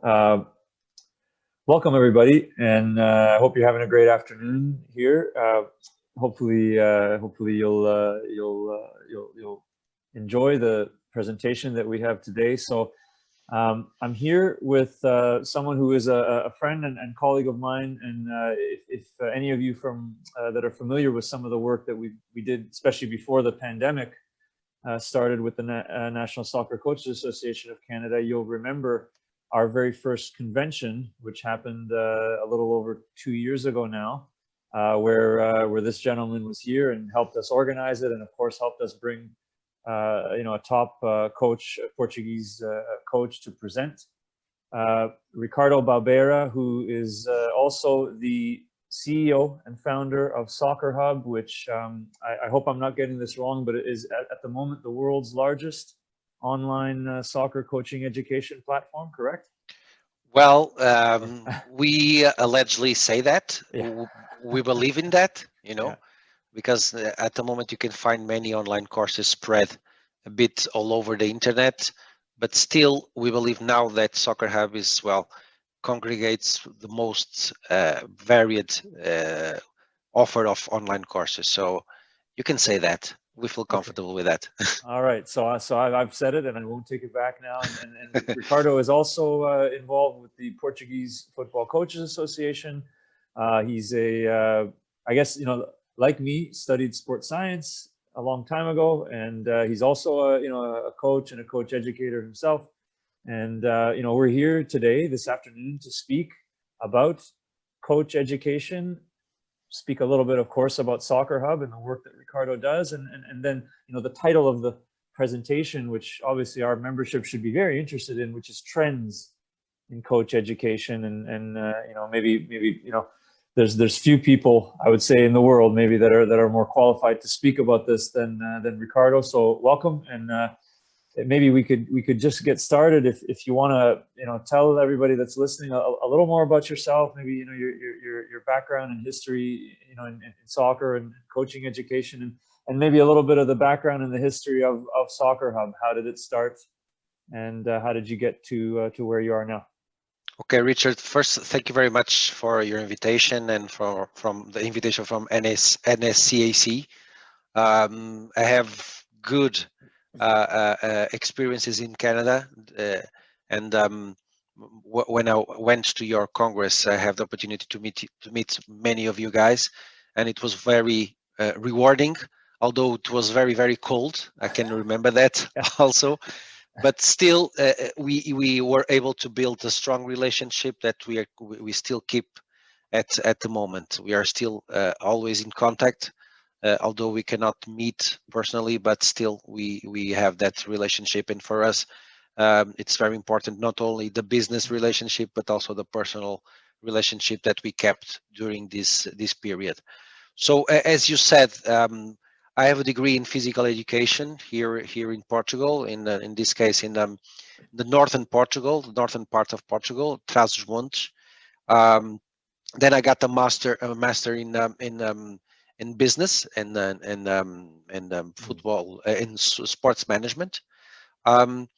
Uh, Welcome everybody, and I hope you're having a great afternoon here. Hopefully you'll enjoy the presentation that we have today. So I'm here with someone who is a friend and colleague of mine, and if any of you from that are familiar with some of the work that we did, especially before the pandemic started with the National Soccer Coaches Association of Canada, you'll remember our very first convention, which happened a little over 2 years ago now, where this gentleman was here and helped us organize it, and of course helped us bring a top coach, a Portuguese coach, to present. Ricardo Balbeira, who is also the CEO and founder of Soccer Hub, which I hope I'm not getting this wrong, but it is at the moment the world's largest online soccer coaching education platform, correct? Well, we allegedly say that. Yeah. We believe in that, Yeah. because at the moment you can find many online courses spread a bit all over the internet, but still we believe now that Soccer Hub is, congregates the most varied offer of online courses. So you can say that. We feel comfortable with that. All right, so I've said it, and I won't take it back now. And Ricardo is also involved with the Portuguese Football Coaches Association. He's I guess like me, studied sports science a long time ago, and he's also a coach and a coach educator himself. And we're here today, this afternoon, to speak about coach education. Speak a little bit, of course, about Soccer Hub and the work that Ricardo does, and then the title of the presentation, which obviously our membership should be very interested in, which is trends in coach education, and maybe there's few people, I would say, in the world maybe that are more qualified to speak about this than Ricardo. So welcome, and maybe we could just get started if you want to tell everybody that's listening a little more about yourself, maybe your background and history in soccer and coaching education, and maybe a little bit of the background and the history of Soccer Hub. How did it start, and how did you get to where you are now? Okay, Richard, first, thank you very much for your invitation and from the invitation from NSCAC. I have good experiences in Canada, and when I went to your Congress, I had the opportunity to meet many of you guys, and it was very rewarding, although it was very, very cold. I can remember that also. But still, we were able to build a strong relationship that we still keep at the moment. We are still always in contact, although we cannot meet personally, but still we have that relationship. And for us, it's very important, not only the business relationship, but also the personal relationship that we kept during this period. So as you said, I have a degree in physical education here in Portugal, in this case in the northern Portugal, the northern part of Portugal, Trás-os-Montes. Then I got a master in business and football in sports management. And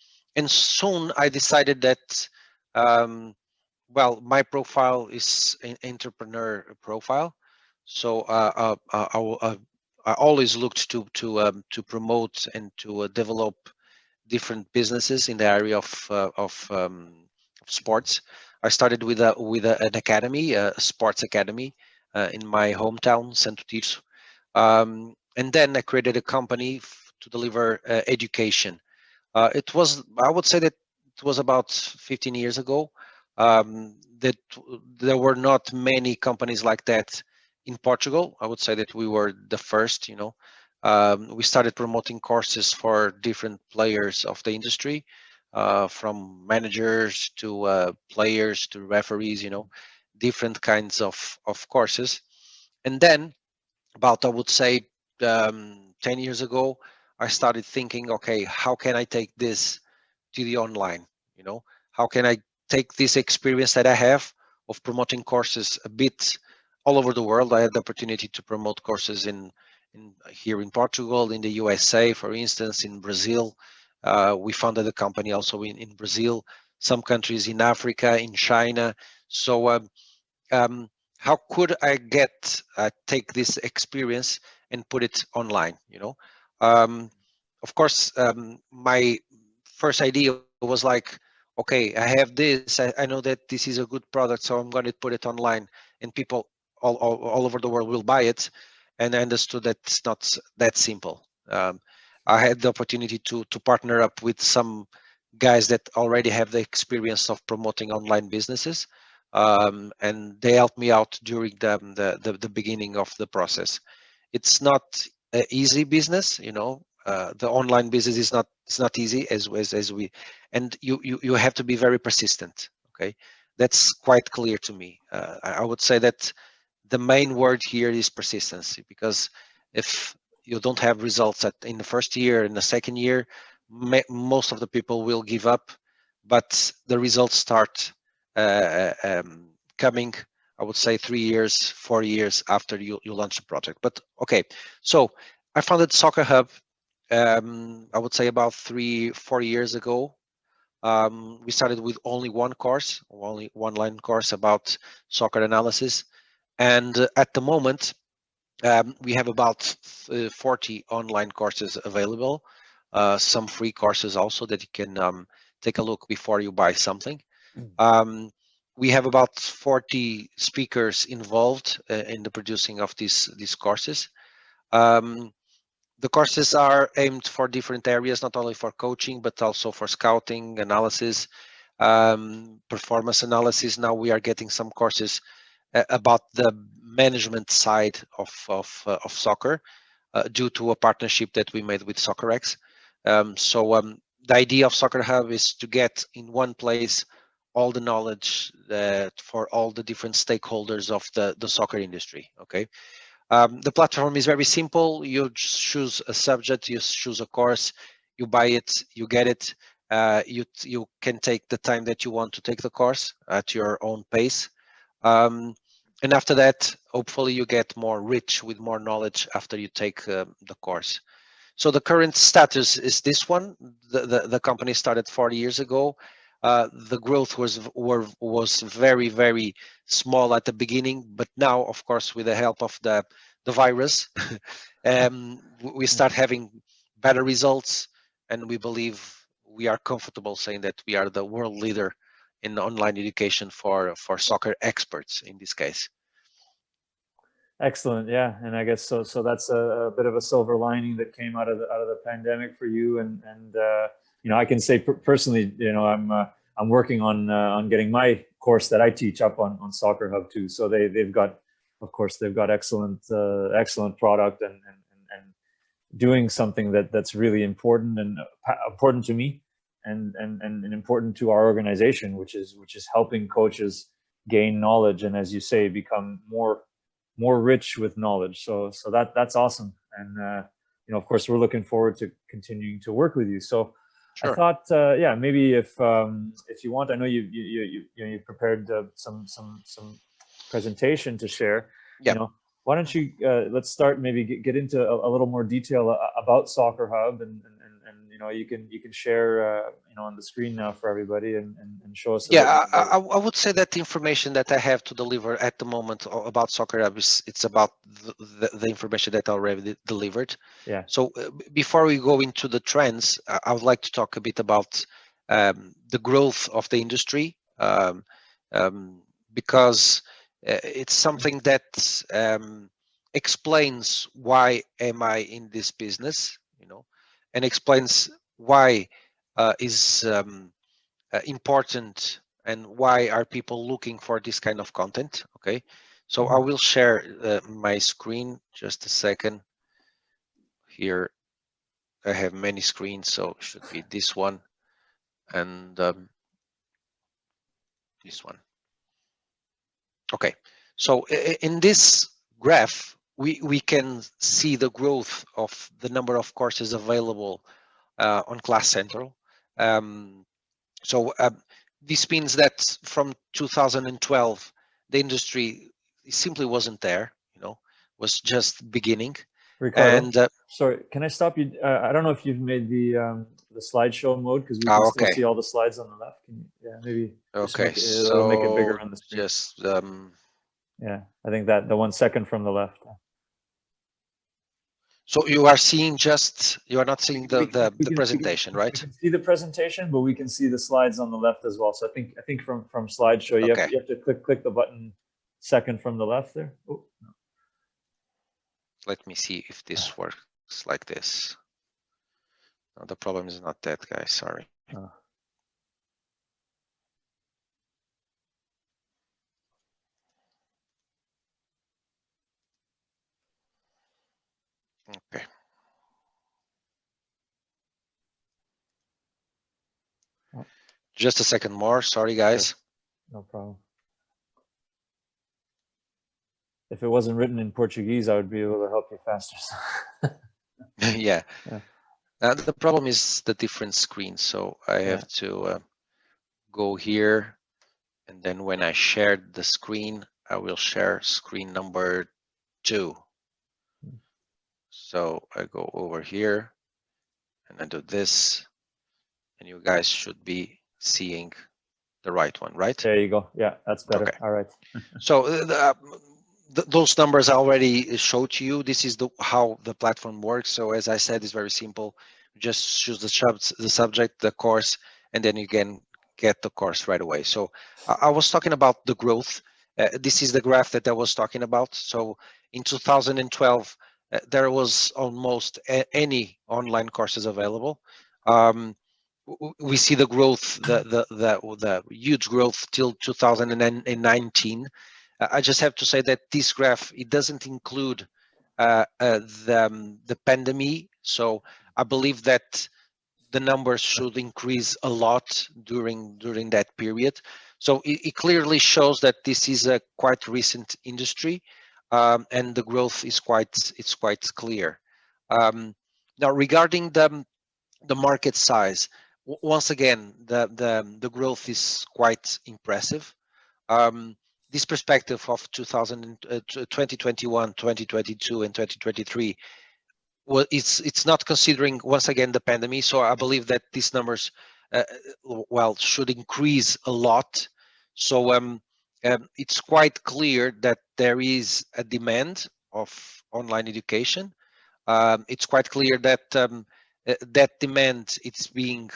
soon I decided that my profile is an entrepreneur profile, so I always looked to promote and to develop different businesses in the area of sports. I started with an academy, a sports academy, in my hometown, Santo Tirso, and then I created a company to deliver education. I would say that it was about 15 years ago. That there were not many companies like that in Portugal. I would say that we were the first. We started promoting courses for different players of the industry, from managers to players to referees. Different kinds of courses. And then, about I would say 10 years ago, I started thinking, okay, how can I take this to the online? How can I take this experience that I have of promoting courses a bit all over the world? I had the opportunity to promote courses here in Portugal, in the USA, for instance, in Brazil. We founded a company also in Brazil. some countries in Africa, in China. So how could I take this experience and put it online? Of course, my first idea was like, okay, I have this. I know that this is a good product, so I'm going to put it online, and people all over the world will buy it. And I understood that it's not that simple. I had the opportunity to partner up with some guys that already have the experience of promoting online businesses, and they helped me out during the beginning of the process. It's not an easy business, the online business is not, it's not easy as we, and you have to be very persistent. Okay, that's quite clear to me. I would say that the main word here is persistency, because if you don't have results in the first year, in the second year, most of the people will give up, but the results start coming, I would say 3 years, 4 years after you launch the project. But okay, so I founded Soccer Hub, I would say about 3-4 years ago. We started with only one course, only one online course about soccer analysis. And at the moment, we have about 40 online courses available, some free courses also that you can take a look before you buy something. We have about 40 speakers involved in the producing of these courses. The courses are aimed for different areas, not only for coaching, but also for scouting, analysis, performance analysis. Now we are getting some courses about the management side of soccer due to a partnership that we made with SoccerX. The idea of Soccer Hub is to get in one place all the knowledge for all the different stakeholders of the soccer industry. Okay. The platform is very simple. You just choose a subject, you choose a course, you buy it, you get it. You can take the time that you want to take the course at your own pace. And after that, hopefully you get more rich with more knowledge after you take the course. So the current status is this one. The company started 40 years ago. The growth was very, very small at the beginning, but now, of course, with the help of the virus, we start having better results, and we believe we are comfortable saying that we are the world leader in online education for soccer experts in this case. Excellent, yeah, and I guess so. So that's a bit of a silver lining that came out of the pandemic for you, and I can say personally, I'm working on getting my course that I teach up on Soccer Hub too. So they've got, of course, they've got excellent product and doing something that's really important and important to me and important to our organization, which is helping coaches gain knowledge and, as you say, become more rich with knowledge. So that's awesome. And of course, we're looking forward to continuing to work with you. So sure. I thought, maybe if you want, I know you prepared some presentation to share. Yeah. Why don't you let's start, maybe get into a little more detail about Soccer Hub, and you can share on the screen now for everybody and show us. Yeah, I would say that the information that I have to deliver at the moment about Soccer Hub it's about the information that I already delivered. Yeah. So before we go into the trends, I would like to talk a bit about the growth of the industry, because it's something that explains why am I in this business, and explains why is important and why are people looking for this kind of content. Okay, so I will share my screen, just a second. Here I have many screens, so it should be this one and this one. Okay, so in this graph we can see the growth of the number of courses available on Class Central. So this means that from 2012 the industry simply wasn't there, was just beginning. Ricardo, And sorry, can I stop you? I don't know if you've made the slideshow mode, because we can still okay, see all the slides on the left. Can you, yeah, maybe just okay. make it'll make it bigger So on the screen. just Yeah, I think that the 1 second from the left. so you are seeing you are not seeing the We presentation, we right? can see the presentation, but we can see the slides on the left as well. So I think from slideshow, Okay. you have to click the button second from the left there. Oh, no. Let me see if this works like this. No, the problem is not that, guys. Sorry. Oh. Okay. Oh. Just a second more. Sorry, guys. Sure. No problem. If it wasn't written in Portuguese, I would be able to help you faster. Yeah. Yeah. The problem is the different screen. So I have to go here. And then when I share the screen, I will share screen number 2. So I go over here and I do this. And you guys should be seeing the right one, right? There you go. Yeah, that's better. Okay. All right. So those numbers I already showed to you. This is how the platform works. So as I said, it's very simple. Just choose the subject, the course, and then you can get the course right away. So I was talking about the growth. This is the graph that I was talking about. So in 2012, there was almost any online courses available. We see the growth, the huge growth till 2019. I just have to say that this graph, it doesn't include the pandemic. So I believe that the numbers should increase a lot during that period. So it clearly shows that this is a quite recent industry, and the growth is quite clear. Now regarding the market size, once again, the growth is quite impressive. This perspective of 2021, 2022, and 2023, well, it's not considering once again the pandemic. So I believe that these numbers, should increase a lot. So it's quite clear that there is a demand of online education. It's quite clear that that demand it's being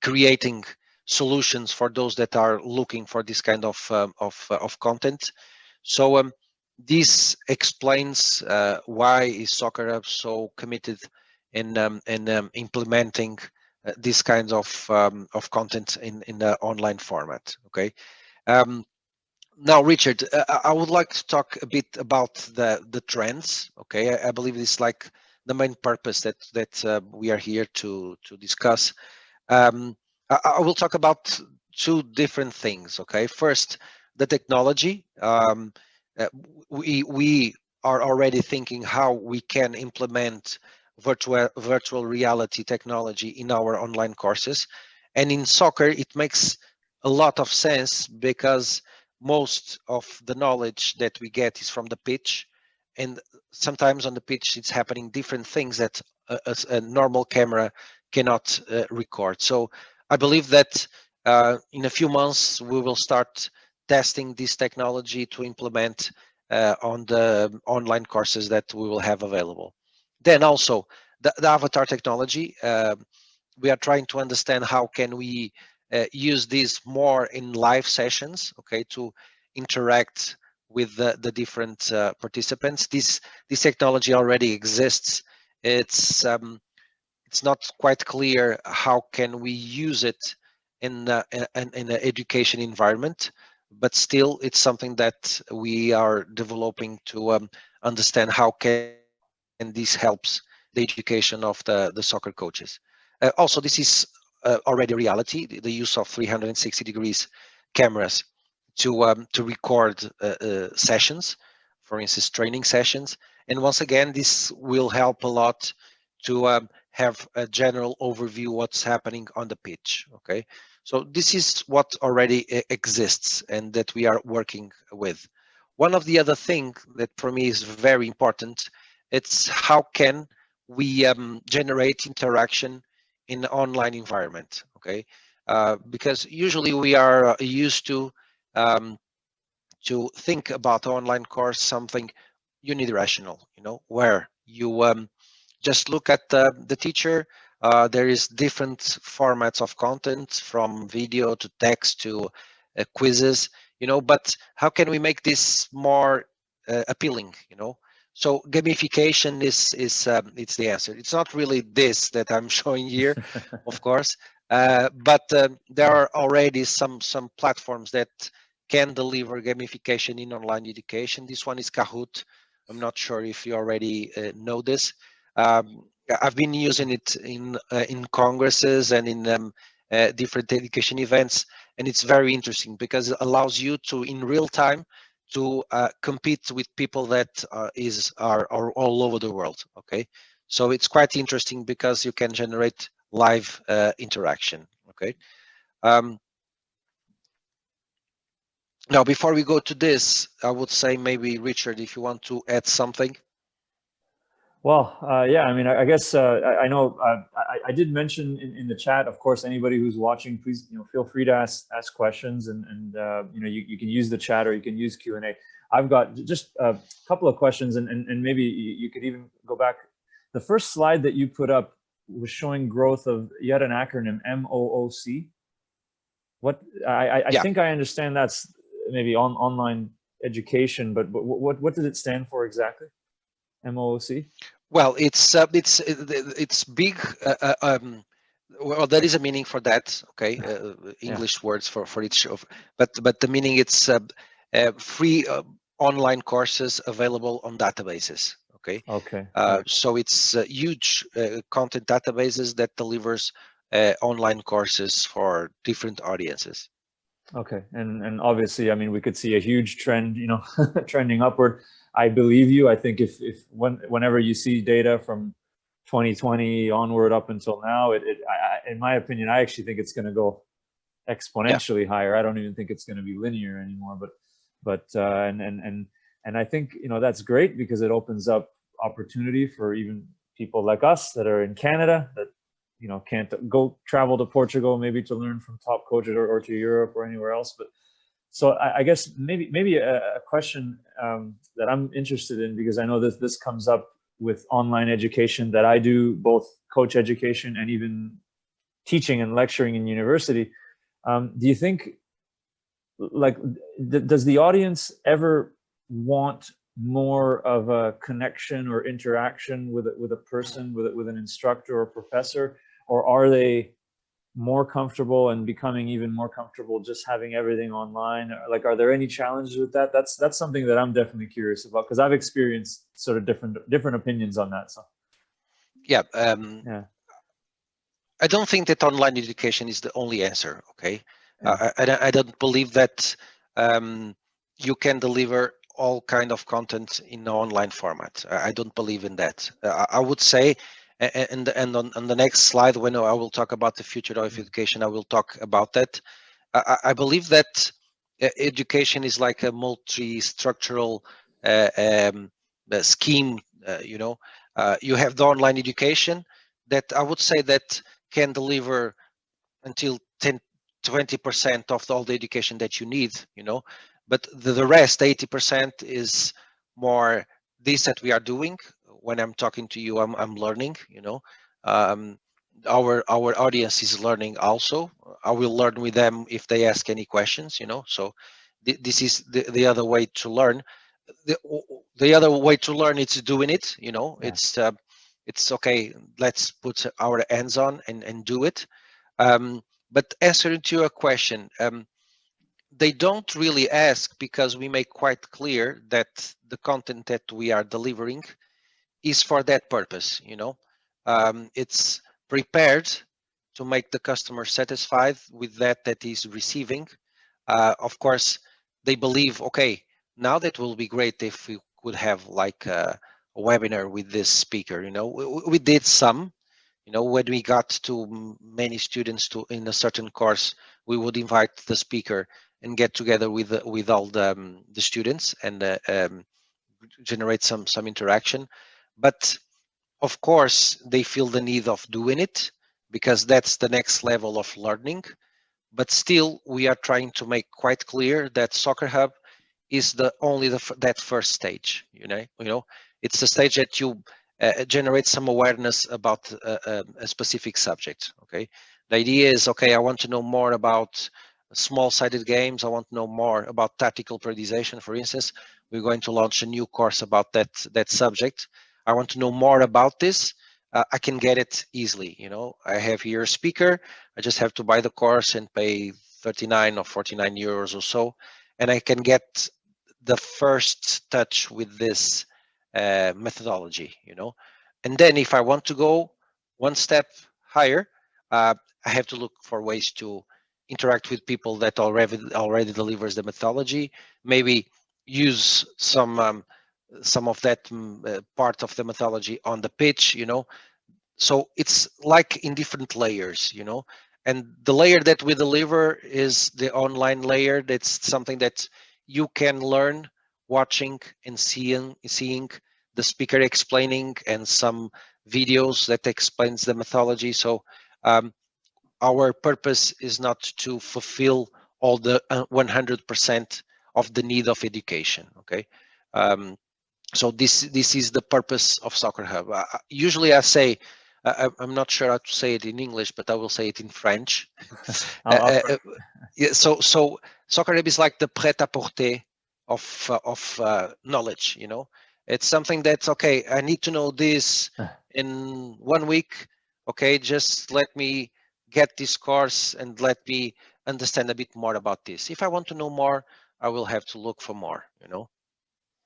creating solutions for those that are looking for this kind of content. So this explains why is Soccer Hub so committed in implementing these kinds of content in the online format. Okay. Now, Richard, I would like to talk a bit about the trends. Okay, I believe it's like the main purpose that we are here to discuss. I will talk about two different things. Okay, first, the technology. We are already thinking how we can implement virtual reality technology in our online courses, and in soccer, it makes a lot of sense because most of the knowledge that we get is from the pitch, and sometimes on the pitch it's happening different things that a normal camera cannot record. So I believe that in a few months we will start testing this technology to implement on the online courses that we will have available. Then also the avatar technology, we are trying to understand how can we use this more in live sessions, okay, to interact with the different participants. This technology already exists. It's not quite clear how can we use it in an education environment, but still it's something that we are developing to understand how can this helps the education of the soccer coaches. Also, this is already a reality, the use of 360 degrees cameras to record sessions, for instance, training sessions. And once again, this will help a lot to have a general overview what's happening on the pitch. Okay, so this is what already exists and that we are working with. One of the other thing that for me is very important, it's how can we generate interaction in an online environment, okay? Because usually we are used um, to think about online course something unidirectional, where you just look at the teacher. There is different formats of content, from video to text to quizzes, but how can we make this more appealing, so gamification is it's the answer. It's not really this that I'm showing here, of course, but there are already some platforms that can deliver gamification in online education. This one is Kahoot. I'm not sure if you already know this. Um, I've been using it in congresses and in different education events, and it's very interesting because it allows you to, in real time, to compete with people that are all over the world. Okay, so it's quite interesting because you can generate live interaction. Okay. Um, Now, before we go to this, I would say maybe Richard, if you want to add something. Well, yeah, I mean, I guess I know I did mention in the chat, of course, anybody who's watching, please, feel free to ask questions, and you can use the chat or you can use Q&A. I've got just a couple of questions, and maybe you could even go back. The first slide that you put up was showing growth of, you had an acronym, MOOC. What I Yeah. think I understand that's maybe online education, but what does it stand for exactly? MOOC? Well, it's big. Well, there is a meaning for that. Okay, English Yeah. words for each of, but the meaning, it's free online courses available on databases. Okay. Okay. So it's huge content databases that delivers online courses for different audiences. Okay. And obviously, I mean, we could see a huge trend, trending upward. I believe you. I think if whenever you see data from 2020 onward up until now, in my opinion, I actually think it's going to go Yeah. exponentially higher. I don't even think it's going to be linear anymore. And I think that's great because it opens up opportunity for even people like us that are in Canada that can't go travel to Portugal maybe to learn from top coaches, or to Europe or anywhere else. But so I guess maybe a question that I'm interested in, because I know this comes up with online education that I do, both coach education and even teaching and lecturing in university. Do you think, like, does the audience ever want more of a connection or interaction with a person, with an instructor or professor, or are they more comfortable and becoming even more comfortable just having everything online? Like, are there any challenges with that? That's something that I'm definitely curious about, because I've experienced sort of different opinions on that. So Yeah. yeah. I don't think that online education is the only answer. Okay. Yeah. I don't believe that you can deliver all kind of content in an online format. I don't believe in that. I would say, and on the next slide, when I will talk about the future of education, I will talk about that. I believe that education is like a multi-structural scheme. You have the online education that I would say that can deliver until 10-20% of all the education that you need, but the rest, 80%, is more this that we are doing. When I'm talking to you, I'm learning, um, our audience is learning also. I will learn with them if they ask any questions, so this is the other way to learn. The other way to learn is doing it, Yeah. it's okay, let's put our hands on and do it. But answering to your question, they don't really ask because we make quite clear that the content that we are delivering is for that purpose. It's prepared to make the customer satisfied with that he's receiving. Of course, they believe, okay, now that will be great if we could have like a webinar with this speaker. We did some. When we got to many students in a certain course, we would invite the speaker and get together with all the students and generate some interaction. But of course, they feel the need of doing it because that's the next level of learning. But still, we are trying to make quite clear that Soccer Hub is only that first stage. It's the stage that you generate some awareness about a specific subject. Okay, the idea is, okay, I want to know more about small-sided games. I want to know more about tactical periodization. For instance, we're going to launch a new course about that subject. I want to know more about this. I can get it easily. I have here a speaker. I just have to buy the course and pay 39 or 49 euros or so, and I can get the first touch with this methodology. And then if I want to go one step higher, I have to look for ways to interact with people that already delivers the methodology, maybe use some of that part of the methodology on the pitch. So it's like in different layers. And the layer that we deliver is the online layer. That's something that you can learn watching and seeing the speaker explaining and some videos that explains the methodology. So our purpose is not to fulfill all the 100% of the need of education. Okay, so this is the purpose of Soccer Hub. Usually I say, I'm not sure how to say it in English, but I will say it in French. Yeah, so Soccer Hub is like the prêt-à-porter of knowledge. It's something that's, okay, I need to know this in 1 week. Okay, just let me get this course and let me understand a bit more about this. If I want to know more, I will have to look for more.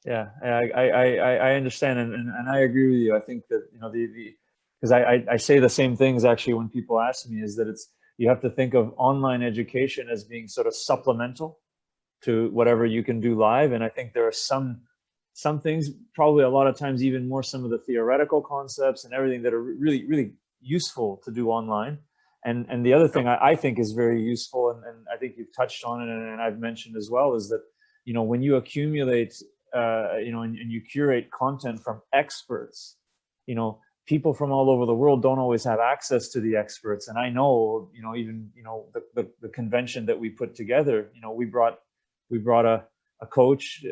Yeah, I understand, and I agree with you. I think that because I say the same things actually when people ask me, is that you have to think of online education as being sort of supplemental to whatever you can do live. And I think there are some things, probably a lot of times even more some of the theoretical concepts and everything that are really useful to do online. And the other thing I think is very useful, and I think you've touched on it, and I've mentioned as well, is that when you accumulate and you curate content from experts, people from all over the world don't always have access to the experts. And I know, even the convention that we put together, we brought a coach,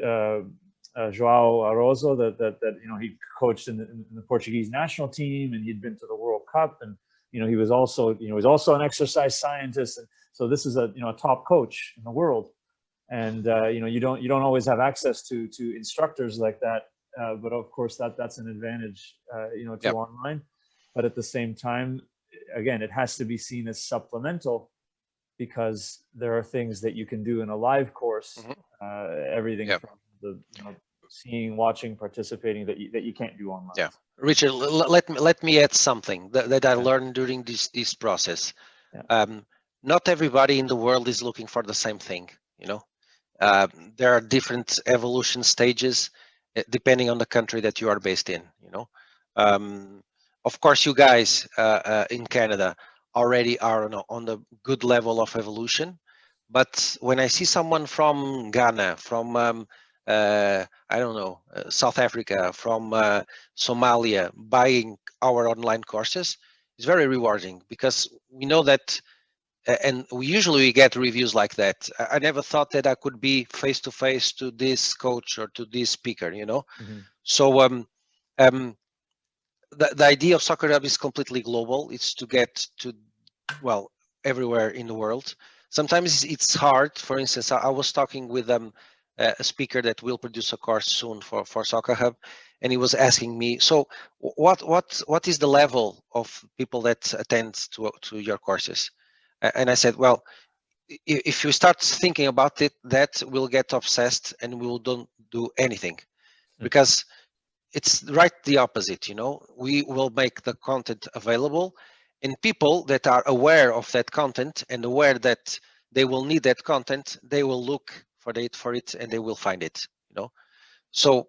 João Arrozo, that he coached in the Portuguese national team, and he'd been to the World Cup, and he was also an exercise scientist. And so this is a top coach in the world. And you don't always have access to instructors like that, but of course that's an advantage to online. But at the same time, again, it has to be seen as supplemental, because there are things that you can do in a live course, everything from the seeing, watching, participating, that you can't do online. Yeah, Richard, let me add something that I learned during this process. Not everybody in the world is looking for the same thing. There are different evolution stages depending on the country that you are based in. Of course, you guys in Canada already are on the good level of evolution, but when I see someone from Ghana, from I don't know, South Africa, from Somalia buying our online courses, it's very rewarding, because we know that. And we usually get reviews like that. I never thought that I could be face to face to this coach or to this speaker, So the idea of Soccer Hub is completely global. It's to get to, well, everywhere in the world. Sometimes it's hard. For instance, I was talking with a speaker that will produce a course soon for Soccer Hub, and he was asking me, so what is the level of people that attend to your courses? And I said, well, if you start thinking about it, that will get obsessed and we don't do anything, because it's right the opposite. We will make the content available, and people that are aware of that content and aware that they will need that content, they will look for it and they will find it. So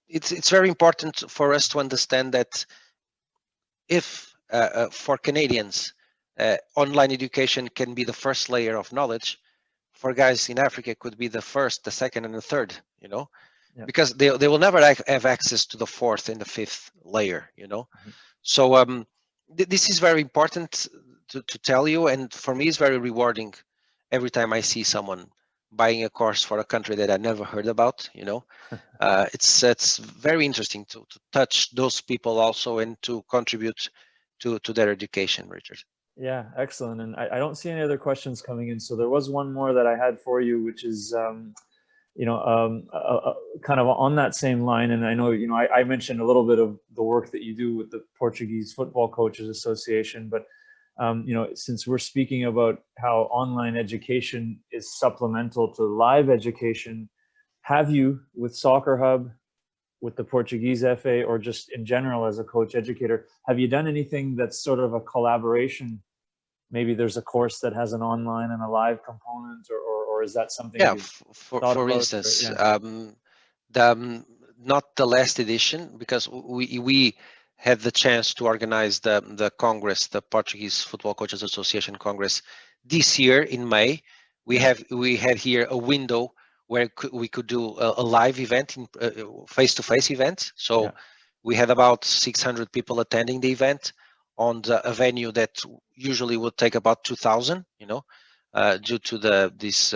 it's very important for us to understand that if for Canadians, online education can be the first layer of knowledge, for guys in Africa could be the first, the second, and the third, you know, Yeah. because they will never have access to the fourth and the fifth layer, you know. So this is very important to tell you, and for me, it's very rewarding every time I see someone buying a course for a country that I never heard about, you know. It's very interesting to touch those people also and to contribute to their education, Richard. Yeah, excellent. And I don't see any other questions coming in. So there was one more that I had for you, which is, kind of on that same line. And I know, I mentioned a little bit of the work that you do with the Portuguese Football Coaches Association, but, since we're speaking about how online education is supplemental to live education, have you, with Soccer Hub, with the Portuguese FA, or just in general as a coach educator, have you done anything that's sort of a collaboration? Maybe there's a course that has an online and a live component, or is that something Yeah, you've thought for about? instance, Yeah. not the last edition, because we had the chance to organize the Congress, the Portuguese Football Coaches Association Congress, this year in May. We had here a window where we could do a live event, in face-to-face event. So Yeah. we had about 600 people attending the event on a venue that usually would take about 2,000, you know, due to this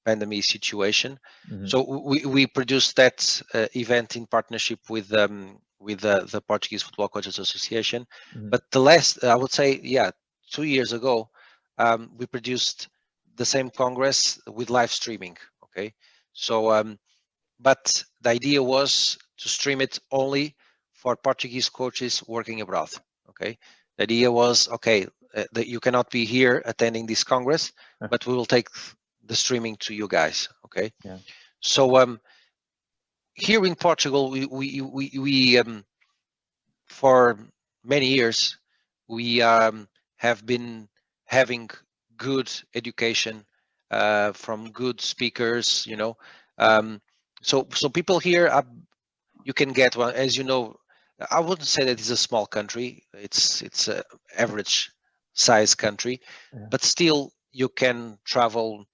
pandemic situation. Mm-hmm. So we produced that event in partnership with the Portuguese Football Coaches Association. Mm-hmm. But the last, I would say, 2 years ago, we produced the same Congress with live streaming. Okay, so but the idea was to stream it only for Portuguese coaches working abroad. Okay, the idea was, okay, that you cannot be here attending this Congress, but we will take the streaming to you guys. Okay, Yeah. so here in Portugal, we for many years we have been having good education from good speakers, you know. So people here you can get one, as you know. I wouldn't say that it's a small country. It's a average size country, Yeah. but still you can travel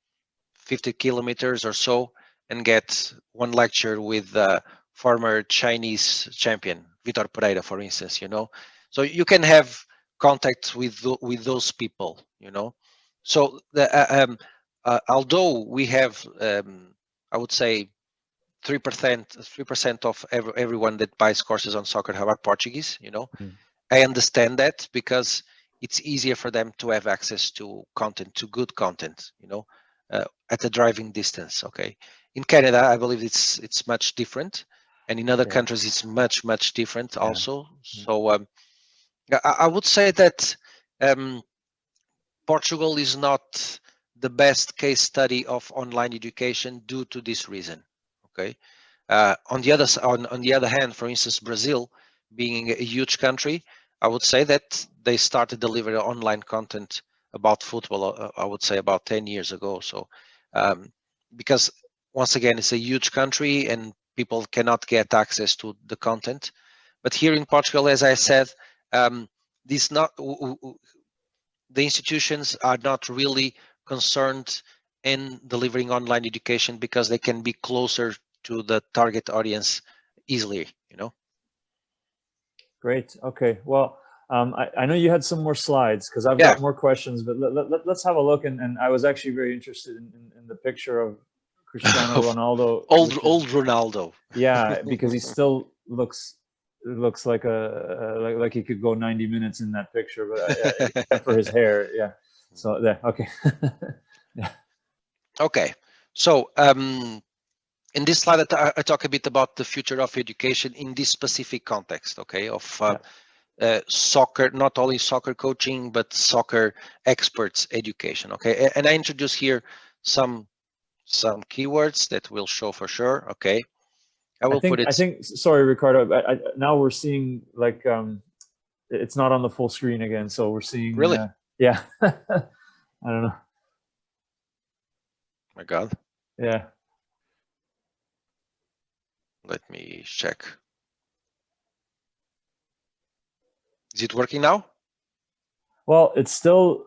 50 kilometers or so and get one lecture with the former Chinese champion Vitor Pereira, for instance. You know, so you can have contact with those people. You know, so although we have, I would say, 3% of everyone that buys courses on Soccer Hub are Portuguese. You know, Mm. I understand that because it's easier for them to have access to content, to good content. You know, at a driving distance. Okay, in Canada, I believe it's much different, and in other Yeah. countries, it's much different Yeah. also. So I would say that Portugal is not the best case study of online education due to this reason. Okay. On the other hand, for instance, Brazil, being a huge country, I would say that they started delivering online content about football. I would say about 10 years ago. So, because once again, it's a huge country and people cannot get access to the content. But here in Portugal, as I said, this not the institutions are not really concerned in delivering online education because they can be closer to the target audience easily, you know. Great. Okay. Well, I know you had some more slides because I've Yeah. got more questions, but let's have a look. And I was actually very interested in the picture of Cristiano Ronaldo, old which is, Ronaldo. yeah, because he still looks like like he could go 90 minutes in that picture, but except for his hair. Yeah. So yeah. Okay. Yeah. Okay. So in this slide, I talk a bit about the future of education in this specific context, okay, of soccer, not only soccer coaching, but soccer experts education, okay. And I introduce here some keywords that will show for sure, okay. I will put I it. think, sorry, Ricardo, now we're seeing like, it's not on the full screen again. So we're seeing, Really? yeah, I don't know. My God. Yeah. Let me check. Is it working now? Well, it's still,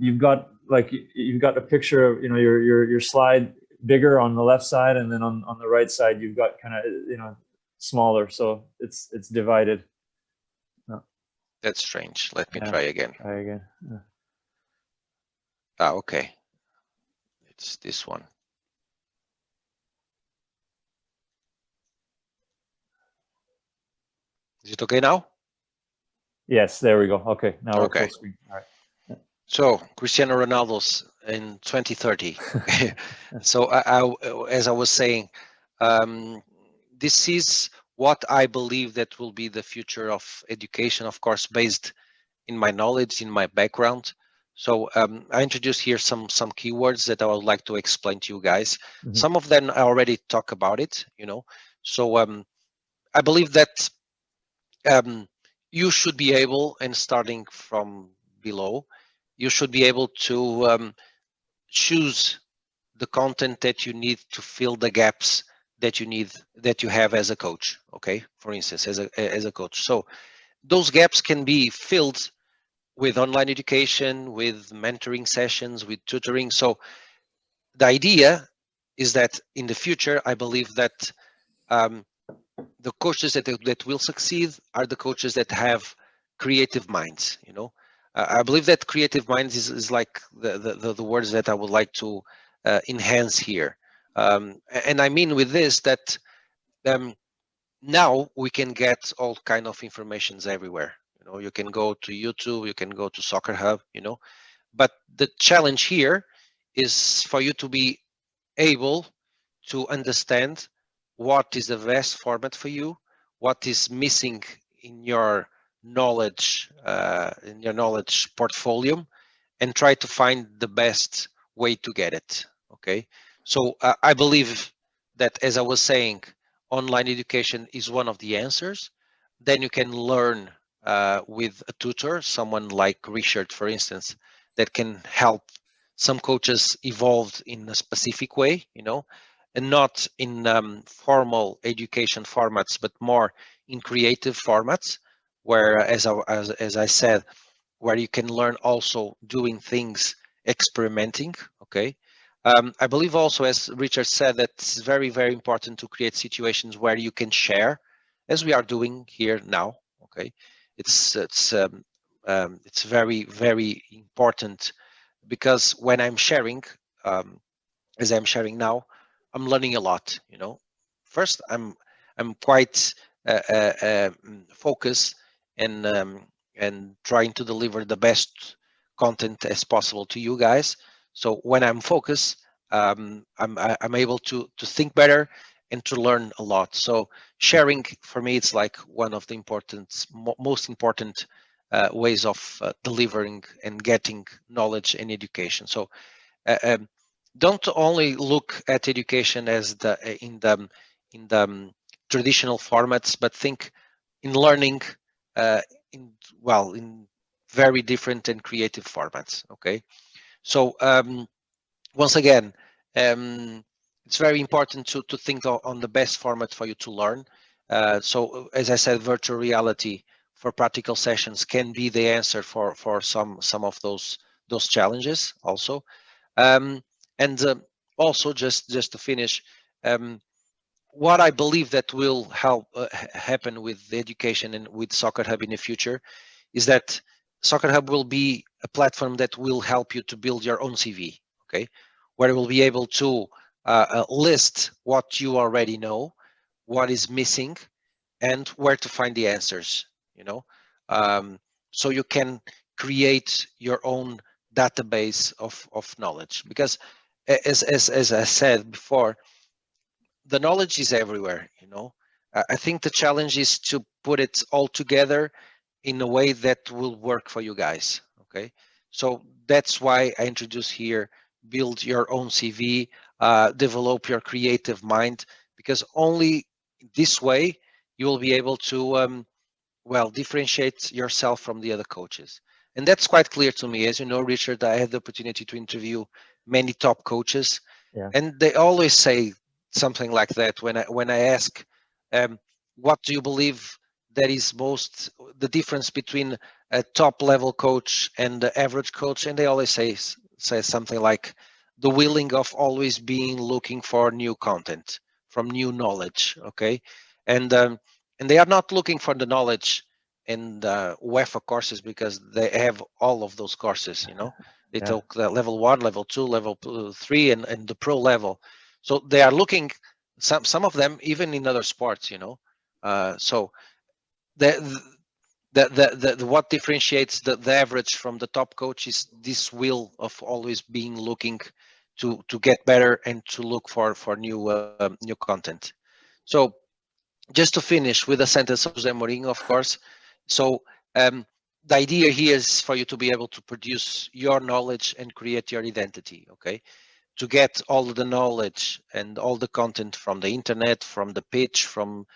you've got like you've got a picture of, you know, your slide bigger on the left side, and then on the right side you've got kind of, you know, smaller, so it's divided. That's strange. Let me Yeah, try again. try again. Yeah. Ah, okay. It's this one. Is it okay now? Yes, there we go. Okay, now we're Okay. full screen. All right. So Cristiano Ronaldo's in 2030. Okay. So as I was saying, this is what I believe that will be the future of education, of course, based in my knowledge, in my background. So I introduced here some keywords that I would like to explain to you guys. Mm-hmm. Some of them I already talk about it, you know. So I believe that you should be able, and starting from below, you should be able to choose the content that you need to fill the gaps that you have as a coach. Okay, for instance, as a coach. So those gaps can be filled with online education, with mentoring sessions, with tutoring. So the idea is that in the future, I believe that the coaches that will succeed are the coaches that have creative minds. You know, I believe that creative minds is like the words that I would like to enhance here. And I mean with this that now we can get all kind of informations everywhere. You know, you can go to YouTube, you can go to Soccer Hub, you know, but the challenge here is for you to be able to understand what is the best format for you, what is missing in your knowledge portfolio, and try to find the best way to get it. Okay, so I believe that, as I was saying, online education is one of the answers. Then you can learn with a tutor, someone like Richard, for instance, that can help some coaches evolve in a specific way, you know, and not in formal education formats, but more in creative formats, where, as I said, where you can learn also doing things, experimenting. Okay. I believe also, as Richard said, that it's very, very important to create situations where you can share, as we are doing here now. Okay, it's very, very important, because when I'm sharing, um, as I'm sharing now, I'm learning a lot. You know, first I'm quite focused and trying to deliver the best content as possible to you guys. So when I'm focused, I'm able to think better and to learn a lot. So sharing for me, it's like one of the most important ways of delivering and getting knowledge and education. So don't only look at education as in the traditional formats, but think in learning uh, in in very different and creative formats. Okay, so once again, it's very important to think on the best format for you to learn. So as I said, virtual reality for practical sessions can be the answer for some of those challenges also. Um, and also, just to finish, um, what I believe that will help happen with the education and with Soccer Hub in the future is that Soccer Hub will be a platform that will help you to build your own CV. Okay, where you will be able to list what you already know, what is missing, and where to find the answers. You know, so you can create your own database of knowledge, because as I said before, the knowledge is everywhere. You know, I think the challenge is to put it all together in a way that will work for you guys. Okay, so that's why I introduce here: build your own CV, develop your creative mind, because only this way you will be able to differentiate yourself from the other coaches. And that's quite clear to me. As you know, Richard, I had the opportunity to interview many top coaches, Yeah. and they always say something like that when I ask, what do you believe that is most the difference between a top level coach and the average coach, and they always say say something like the willing of always being looking for new content, from new knowledge. Okay, and they are not looking for the knowledge in the UEFA courses, because they have all of those courses. They Yeah. took the level 1, level 2, level 3, and the pro level. So they are looking, some of them even in other sports. So the what differentiates the average from the top coach is this will of always being looking to get better and to look for new content. So just to finish with a sentence of Jose Mourinho, of course. So the idea here is for you to be able to produce your knowledge and create your identity. Okay, to get all the knowledge and all the content from the internet, from the pitch, from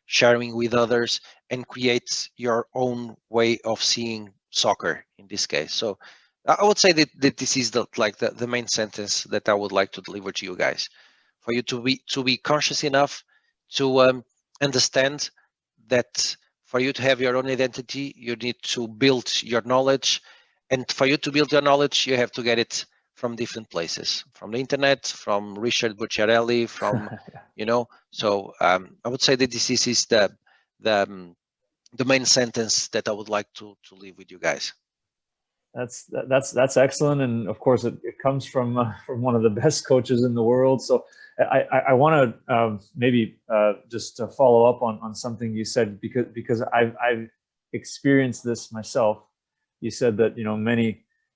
sharing with others, and create your own way of seeing soccer in this case. So I would say that this is the main sentence that I would like to deliver to you guys, for you to be conscious enough to understand that for you to have your own identity, you need to build your knowledge, and for you to build your knowledge, you have to get it from different places, from the internet, from Richard Bucciarelli, from So I would say that this is the the main sentence that I would like to leave with you guys. That's excellent, and of course it comes from one of the best coaches in the world. So I want to maybe just follow up on something you said, because I've experienced this myself. You said that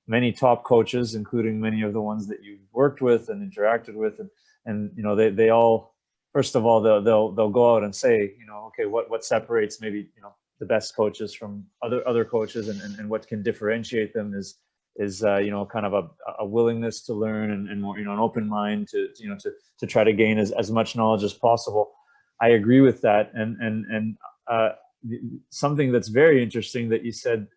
many top coaches, including many of the ones that you've worked with and interacted with, and they all, first of all, they'll go out and say, okay, what separates maybe the best coaches from other coaches, and what can differentiate them is kind of a willingness to learn, and more an open mind to try to gain as much knowledge as possible. I agree with that, and something that's very interesting that you said,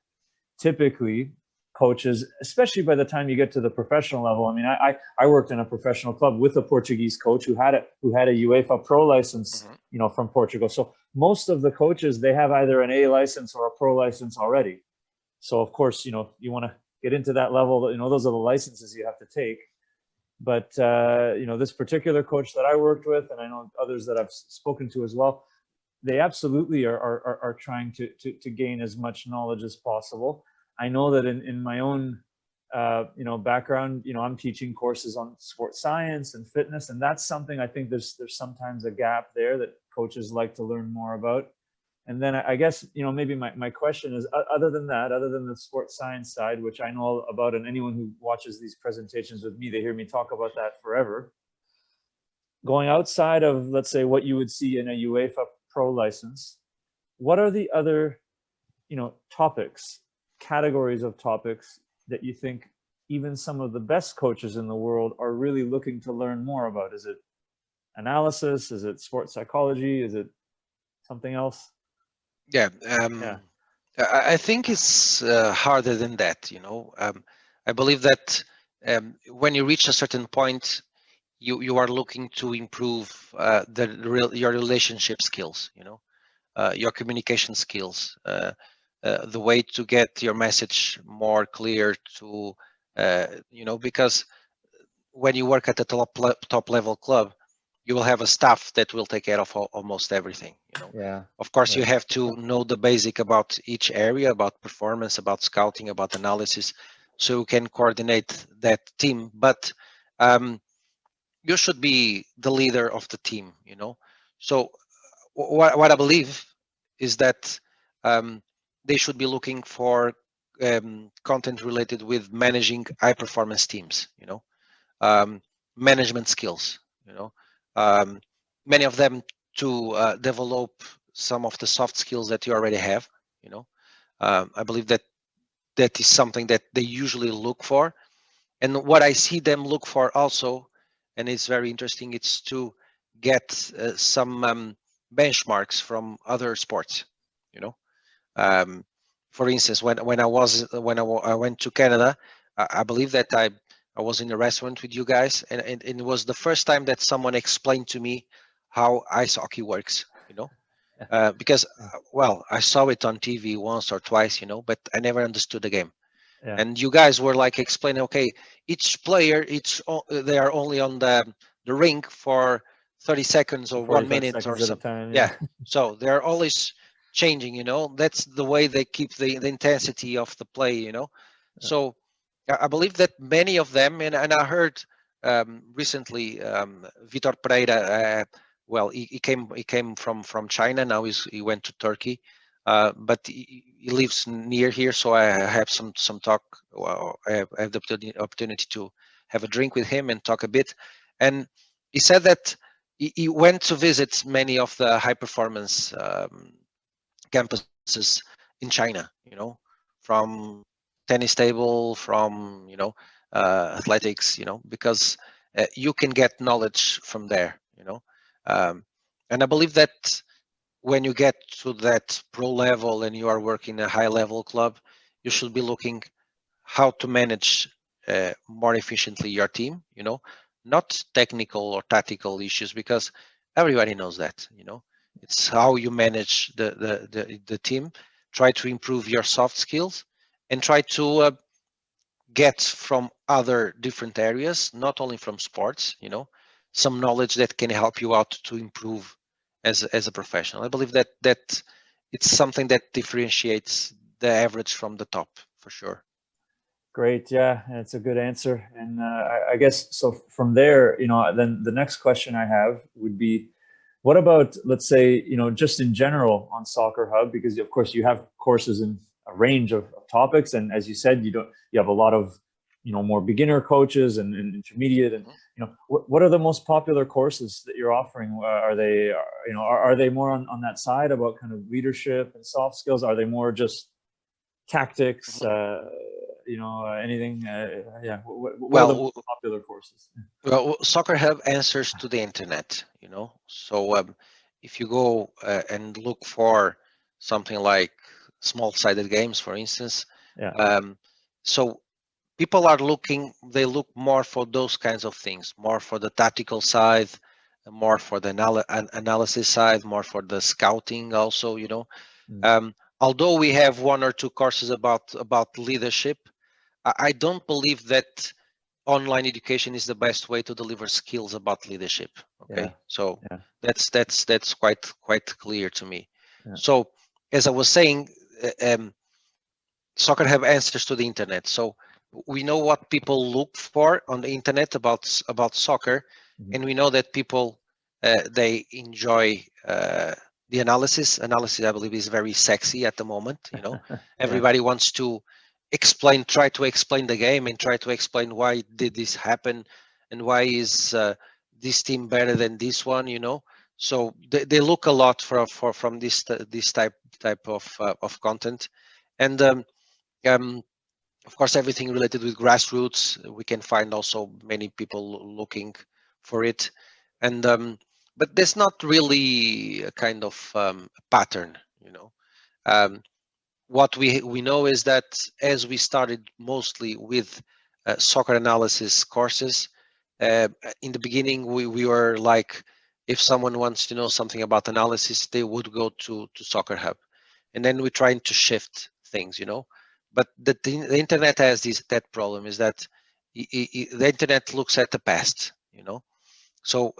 typically coaches, especially by the time you get to the professional level. I mean, I worked in a professional club with a Portuguese coach who had a UEFA Pro license, from Portugal. So most of the coaches, they have either an A license or a pro license already. So of course, you want to get into that level, those are the licenses you have to take. But this particular coach that I worked with, and I know others that I've spoken to as well, they absolutely are trying to gain as much knowledge as possible. I know that in my own background, I'm teaching courses on sports science and fitness, and that's something I think there's sometimes a gap there that coaches like to learn more about. And then I guess maybe my question is, other than the sports science side, which I know about, and anyone who watches these presentations with me, they hear me talk about that forever. Going outside of, let's say, what you would see in a UEFA Pro license, what are the other topics, categories of topics that you think even some of the best coaches in the world are really looking to learn more about? Is it analysis? Is it sports psychology? Is it something else? Yeah, I think it's harder than that. I believe that when you reach a certain point, you are looking to improve your relationship skills. Your communication skills, the way to get your message more clear to, because when you work at the top level club, you will have a staff that will take care of almost everything. Yeah. Of course, Right. you have to know the basic about each area, about performance, about scouting, about analysis, so you can coordinate that team. But you should be the leader of the team. So what I believe is that they should be looking for content related with managing high performance teams. Management skills. Many of them to develop some of the soft skills that you already have. I believe that is something that they usually look for, and what I see them look for also, and it's very interesting, it's to get some benchmarks from other sports. For instance, when I went to Canada, I believe that I was in a restaurant with you guys, and it was the first time that someone explained to me how ice hockey works. Because well, I saw it on TV once or twice, but I never understood the game. Yeah. And you guys were like explaining, okay, each player, they are only on the ring for 30 seconds or 1 45 minute or seconds at a something. time. Yeah. Yeah. So they're always changing, that's the way they keep the intensity of the play. So I believe that many of them, and I heard recently Vitor Pereira, well, he came from China. Now he went to Turkey, but he lives near here, so I have some talk. Well, I have the opportunity to have a drink with him and talk a bit. And he said that he went to visit many of the high performance campuses in China. From tennis table, from athletics. Because you can get knowledge from there. Um, and I believe that when you get to that pro level and you are working in a high level club, you should be looking how to manage more efficiently your team, not technical or tactical issues, because everybody knows that. It's how you manage the team. Try to improve your soft skills and try to get from other different areas, not only from sports, some knowledge that can help you out to improve as a professional. I believe that it's something that differentiates the average from the top, for sure. Great. Yeah, it's a good answer. And I guess so. From there, then the next question I have would be, what about, let's say, just in general on Soccer Hub, because of course you have courses in a range of topics, and as you said, you have a lot of more beginner coaches and intermediate, and what are the most popular courses that you're offering? Are they are they more on that side about kind of leadership and soft skills? Are they more just tactics? Anything? Yeah. What are the Well, most popular courses? well, Soccer Hub answers to the internet. So if you go and look for something like small-sided games, for instance, Yeah. So people are they look more for those kinds of things, more for the tactical side, more for the analysis side, more for the scouting also. Although we have one or two courses about leadership, I don't believe that online education is the best way to deliver skills about leadership. Okay, Yeah. so Yeah. that's quite clear to me. Yeah. So as I was saying, Soccer have answers to the internet. So we know what people look for on the internet about soccer, and we know that people they enjoy the analysis. Analysis, I believe, is very sexy at the moment. Yeah. Everybody wants to try to explain the game and try to explain why did this happen and why is this team better than this one. So they look a lot from this type of content, and of course, everything related with grassroots, we can find also many people looking for it. And but there's not really a kind of pattern. What we know is that as we started mostly with soccer analysis courses, in the beginning we were like, if someone wants to know something about analysis, they would go to Soccer Hub, and then we're trying to shift things. But the internet has that problem, is that the internet looks at the past. So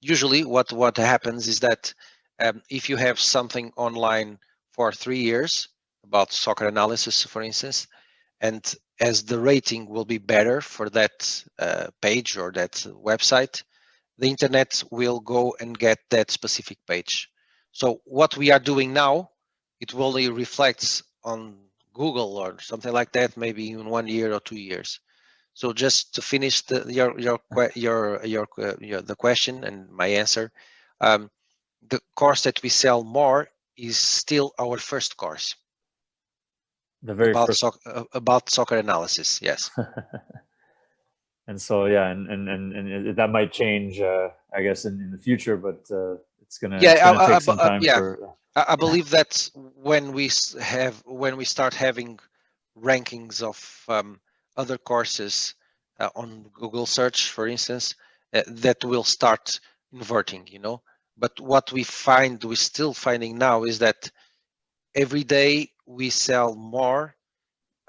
usually what happens is that if you have something online for 3 years about soccer analysis, for instance, and as the rating will be better for that page or that website, the internet will go and get that specific page. So what we are doing now, it only reflects on Google or something like that, maybe in 1 year or 2 years. So just to finish the question and my answer, the course that we sell more is still our first course The very first. about soccer analysis. Yes. And so, yeah, and that might change, I guess, in the future, but it's gonna take some time Yeah. for. I believe that when we start having rankings of other courses on Google search, for instance, that will start inverting. But what we're still finding now is that every day we sell more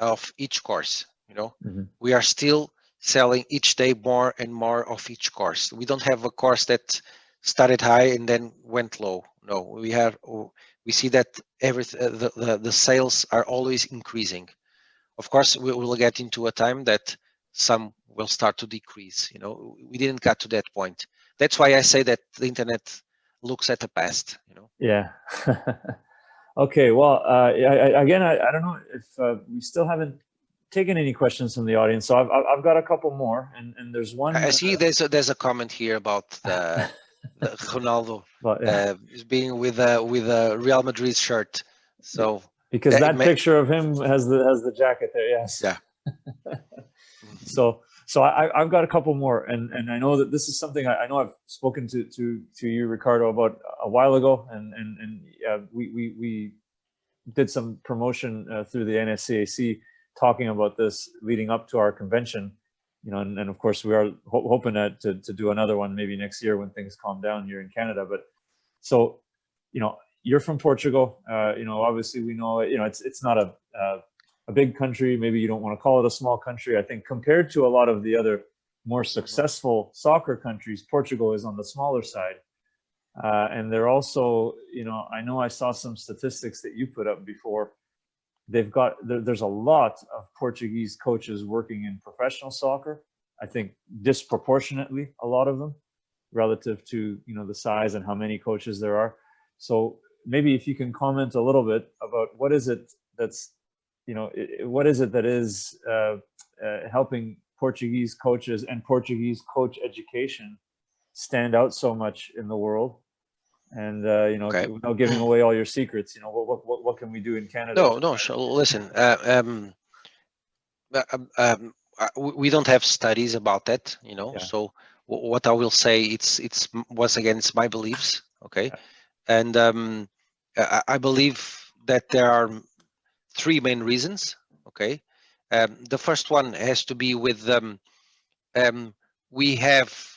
of each course. Mhm. We are still selling each day more and more of each course. We don't have a course that started high and then went low. No, we see that the sales are always increasing. Of course, we will get into a time that some will start to decrease. We didn't get to that point. That's why I say that the internet looks at the past. Yeah. Okay. Well, again, I don't know if we still haven't taken any questions from the audience, so I've got a couple more, and there's one. I see there's a comment here about the Ronaldo But, yeah. is being with a Real Madrid shirt. So Because that picture of him has the jacket there. Yes. Yeah. So I've got a couple more, and I know that this is something I know I've spoken to you, Ricardo, about a while ago, and we did some promotion through the NSCAC talking about this leading up to our convention, and of course we are hoping to do another one maybe next year when things calm down here in Canada. But so, you're from Portugal, obviously we know, it's not a big country. Maybe you don't want to call it a small country. I think compared to a lot of the other more successful soccer countries, Portugal is on the smaller side. And they're also, I know I saw some statistics that you put up before. There's a lot of Portuguese coaches working in professional soccer. I think disproportionately a lot of them relative to, the size and how many coaches there are. So maybe if you can comment a little bit about what is it that's, what is it that is helping Portuguese coaches and Portuguese coach education stand out so much in the world, and Okay. without giving away all your secrets, what can we do in Canada? No, sure. Listen, we don't have studies about that, Yeah. So what I will say, it's once again, it's my beliefs, okay? Yeah. And I believe that there are three main reasons, okay? The first one has to be with we have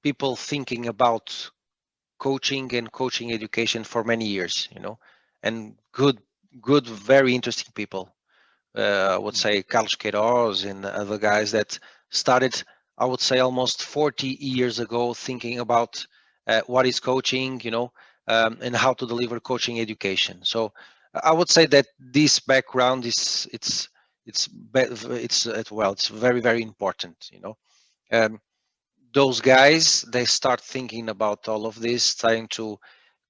people thinking about coaching and coaching education for many years, and good, very interesting people. I would say Carlos Queiroz and other guys that started, I would say, almost 40 years ago, thinking about what is coaching, and how to deliver coaching education. So I would say that this background it's very, very important. Those guys, they start thinking about all of this, trying to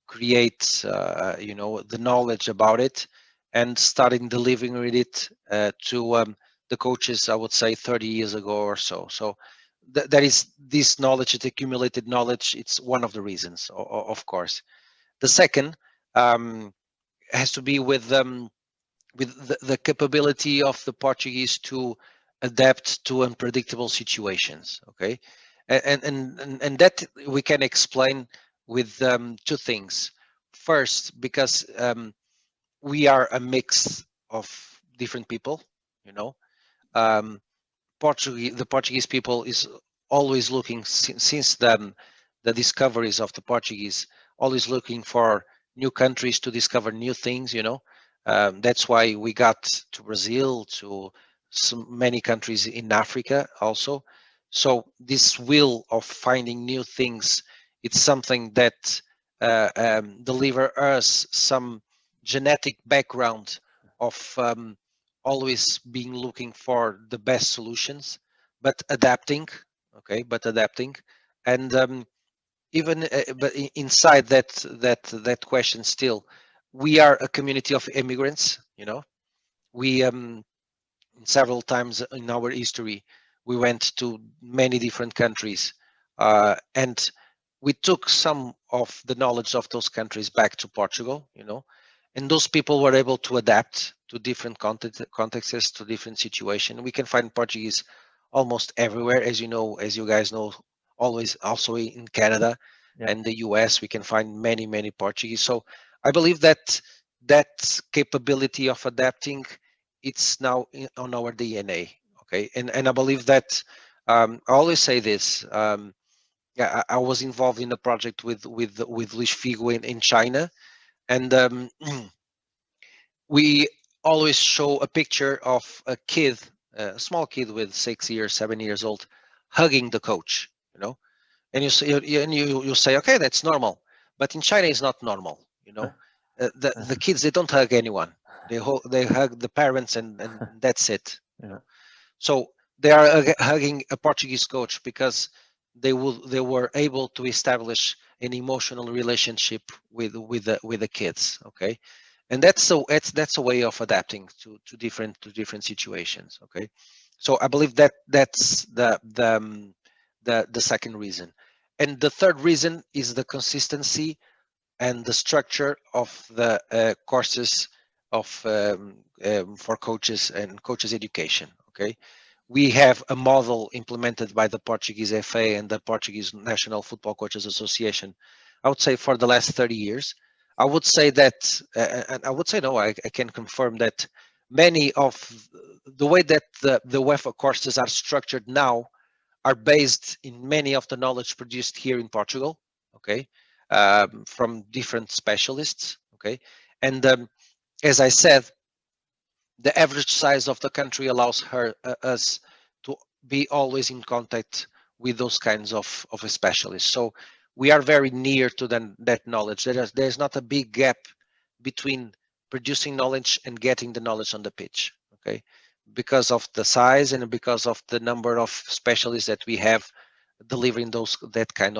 create the knowledge about it, and starting delivering it to the coaches, I would say 30 years ago or so. So that is this knowledge, it accumulated knowledge. It's one of the reasons, of course. The second has to be with the capability of the Portuguese to adapt to unpredictable situations. Okay, and that we can explain with two things. First, because we are a mix of different people. Um, the Portuguese people is always looking, since the discoveries of the Portuguese, always looking for new countries to discover new things. That's why we got to Brazil, to so many countries in Africa also. So this will of finding new things, it's something that deliver us some genetic background of always being looking for the best solutions, but adapting. Okay, but adapting, and even but inside that question, still, we are a community of immigrants. We several times in our history, we went to many different countries, and we took some of the knowledge of those countries back to Portugal, and those people were able to adapt to different contexts, to different situations. We can find Portuguese almost everywhere, as you guys know, always also in Canada. Yeah. And the US, we can find many Portuguese. So I believe that capability of adapting, it's now on our DNA. Okay, and I believe that I always say this. Yeah, I was involved in a project with Luis Figo in China, and we always show a picture of a kid, a small kid with 6 years, 7 years old, hugging the coach, and you say, okay, that's normal, but in China it's not normal. The kids, they don't hug anyone. They hug the parents, and that's it. So they are hugging a Portuguese coach because they were able to establish an emotional relationship with the kids. Okay, and that's a way of adapting to different situations. Okay, so I believe that's the second reason. And the third reason is the consistency and the structure of the courses of for coaches and coaches education. Okay, we have a model implemented by the Portuguese FA and the Portuguese National Football Coaches Association, I would say, for the last 30 years. I would say that, and I would say no, I can confirm that many of the way that the UEFA courses are structured now are based in many of the knowledge produced here in Portugal, okay, from different specialists, okay. And as I said, the average size of the country allows us to be always in contact with those kinds of specialists. So we are very near to that knowledge. There's not a big gap between producing knowledge and getting the knowledge on the pitch, okay? Because of the size and because of the number of specialists that we have delivering that kind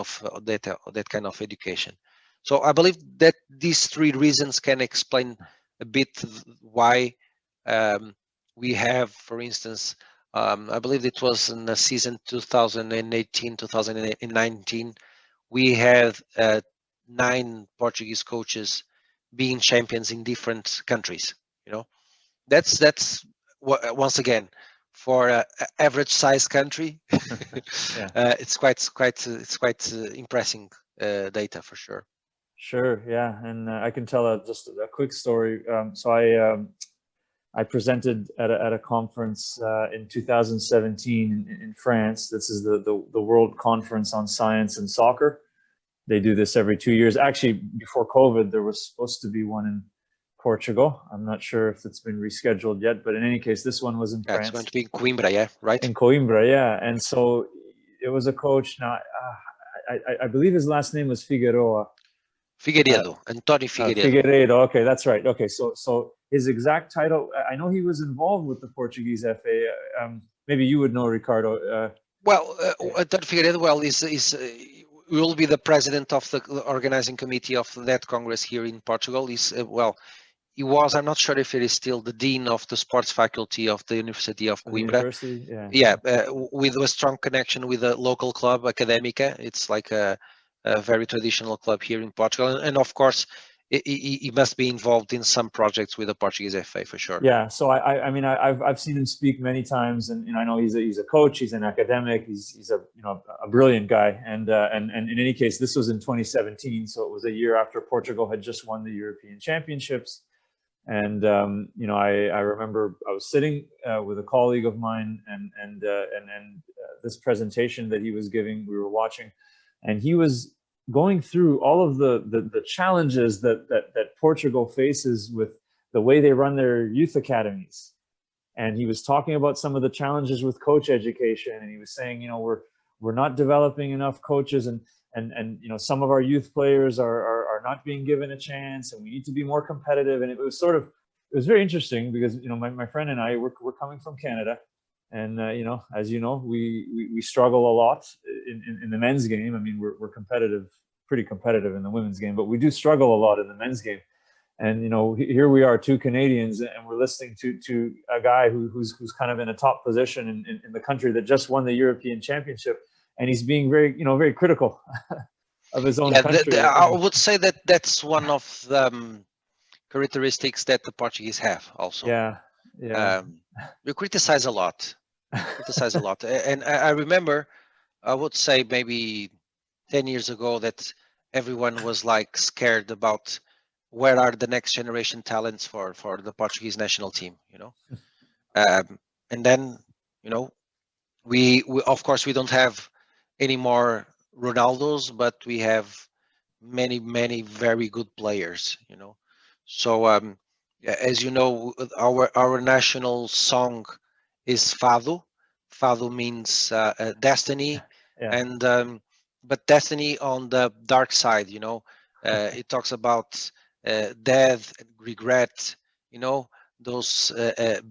of education. So I believe that these three reasons can explain a bit why we have, for instance, I believe it was in the season 2018, 2019, we had 9 Portuguese coaches being champions in different countries. That's once again, for an average size country, it's quite impressive data for sure. Sure, yeah, and I can tell just a quick story. So I presented at a conference in 2017 in France. This is the World Conference on Science and Soccer. They do this every 2 years. Actually, before COVID, there was supposed to be one in Portugal. I'm not sure if it's been rescheduled yet, but in any case, this one was in France. It's going to be in Coimbra, yeah, right? In Coimbra, yeah. And so it was a coach. Now, I believe his last name was Figueroa. Figueiredo, Antonio Figueiredo. Figueiredo, okay, that's right. Okay, so his exact title, I know he was involved with the Portuguese FA. Maybe you would know, Ricardo. Antonio Figueiredo, will be the president of the organizing committee of that Congress here in Portugal. He was, I'm not sure if it is still, the dean of the sports faculty of the University of Coimbra. With a strong connection with the local club, Académica. It's like a very traditional club here in Portugal. And of course, he must be involved in some projects with the Portuguese FA for sure. Yeah, so I mean, I've seen him speak many times, and I know he's a coach, he's an academic, he's a brilliant guy, and in any case, this was in 2017, so it was a year after Portugal had just won the European Championships, and I remember I was sitting with a colleague of mine, and this presentation that he was giving, we were watching, and he was going through all of the challenges that Portugal faces with the way they run their youth academies. And he was talking about some of the challenges with coach education, and he was saying, we're not developing enough coaches, and some of our youth players are not being given a chance, and we need to be more competitive. And it was very interesting because my friend and I, we're coming from Canada, and as you know, we struggle a lot in the men's game. I mean, we're competitive, pretty competitive in the women's game, but we do struggle a lot in the men's game. And here we are, 2 Canadians, and we're listening to a guy who's kind of in a top position in the country that just won the European Championship, and he's being very critical of his own country. I would say that's one of the characteristics that the Portuguese have also. Yeah. We criticize a lot. And I remember, I would say maybe 10 years ago, that everyone was like scared about where are the next generation talents for the Portuguese national team, and then we of course we don't have any more Ronaldos, but we have many very good players, so Yeah, as you know, our national song is Fado. Fado means destiny, Yeah. and but destiny on the dark side. You know, it talks about death, regret. You know, those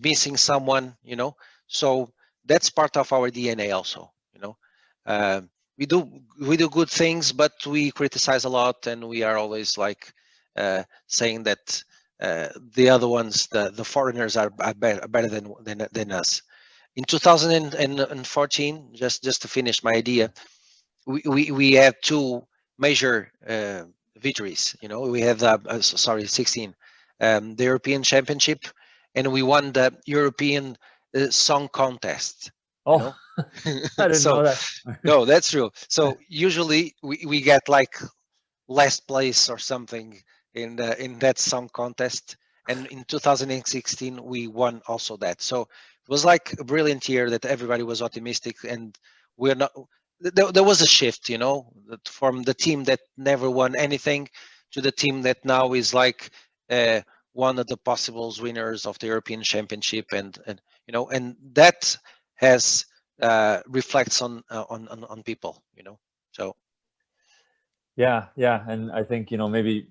missing someone. You know, so that's part of our DNA also. You know, uh, we do good things, but we criticize a lot, and we are always like saying that the other ones, the foreigners are better than us. In 2014, just to finish my idea, we had two major victories. You know, we had sorry, 16, the European Championship, and we won the European Song Contest. You Oh, know, I didn't so know that. no, that's true. So usually we get like last place or something in that song contest, and in 2016 we won also that. So it was like a brilliant year that everybody was optimistic, and we're not there was a shift, you know, from the team that never won anything to the team that now is like uh, one of the possible winners of the European Championship, and you know, and that has reflects on people, you know. So Yeah, yeah, and I think maybe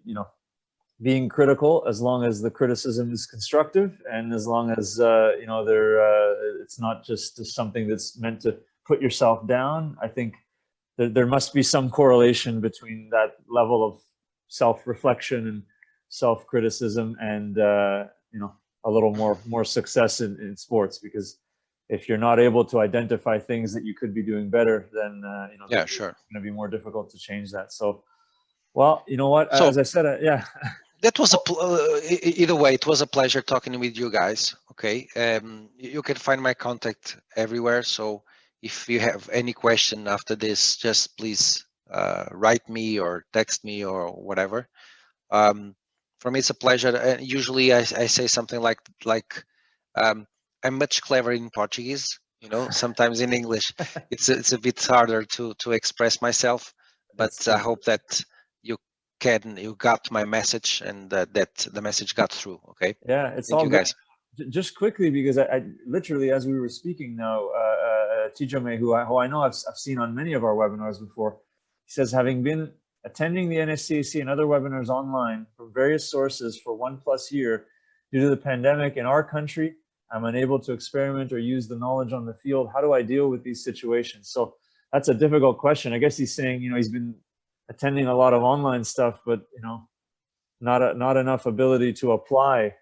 being critical, as long as the criticism is constructive, and as long as it's not just something that's meant to put yourself down. I think there must be some correlation between that level of self-reflection and self-criticism and a little more success in sports, because if you're not able to identify things that you could be doing better, then yeah, it's sure. going to be more difficult to change that. So, well, you know what, So as I said, yeah. that was either way, it was a pleasure talking with you guys. Okay, you can find my contact everywhere. So if you have any question after this, just please write me or text me or whatever. Um, for me, it's a pleasure. Usually, I say something like um, I'm much clever in Portuguese. You know, sometimes in English, it's a bit harder to express myself. But It's I true. hope that you you got my message, and that the message got through. Okay, Yeah, it's thank all you good. guys. Just quickly, because I literally, as we were speaking now, Tijome, who I know I've seen on many of our webinars before, he says, having been attending the NSCAC and other webinars online from various sources for 1+ year, due to the pandemic in our country, I'm unable to experiment or use the knowledge on the field. How do I deal with these situations? So that's a difficult question. I guess he's saying, he's been attending a lot of online stuff, but not enough ability to apply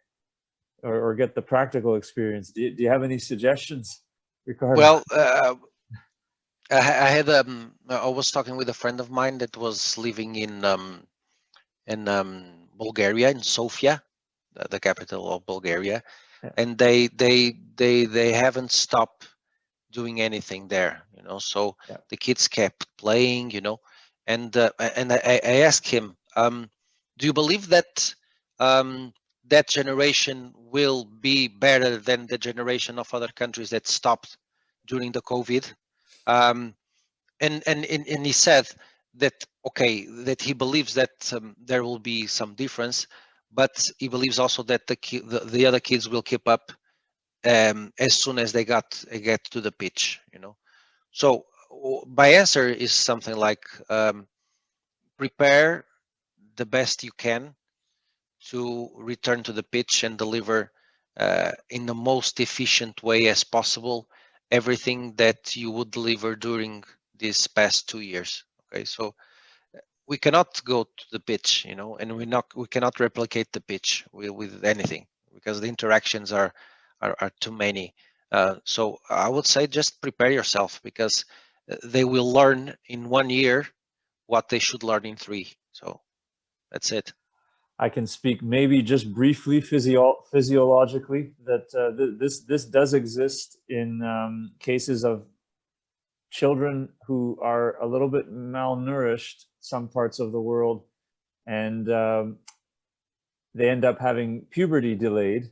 or get the practical experience. Do you have any suggestions, Ricardo? Well, I had I was talking with a friend of mine that was living in Bulgaria, in Sofia, the capital of Bulgaria, Yeah, and they haven't stopped doing anything there, you know. So yeah. the kids kept playing, you know, and I asked him, do you believe that that generation will be better than the generation of other countries that stopped during the COVID? Um, and he said that okay, that he believes that there will be some difference, but he believes also that the other kids will keep up as soon as they get to the pitch, you know. So my answer is something like prepare the best you can to return to the pitch and deliver in the most efficient way as possible everything that you would deliver during these past 2 years. Okay, so we cannot go to the pitch, you know, and we cannot replicate the pitch with anything because the interactions are too many. So I would say just prepare yourself because they will learn in 1 year what they should learn in three. So that's it. I can speak maybe just briefly physiologically that this does exist in cases of children who are a little bit malnourished some parts of the world, and they end up having puberty delayed.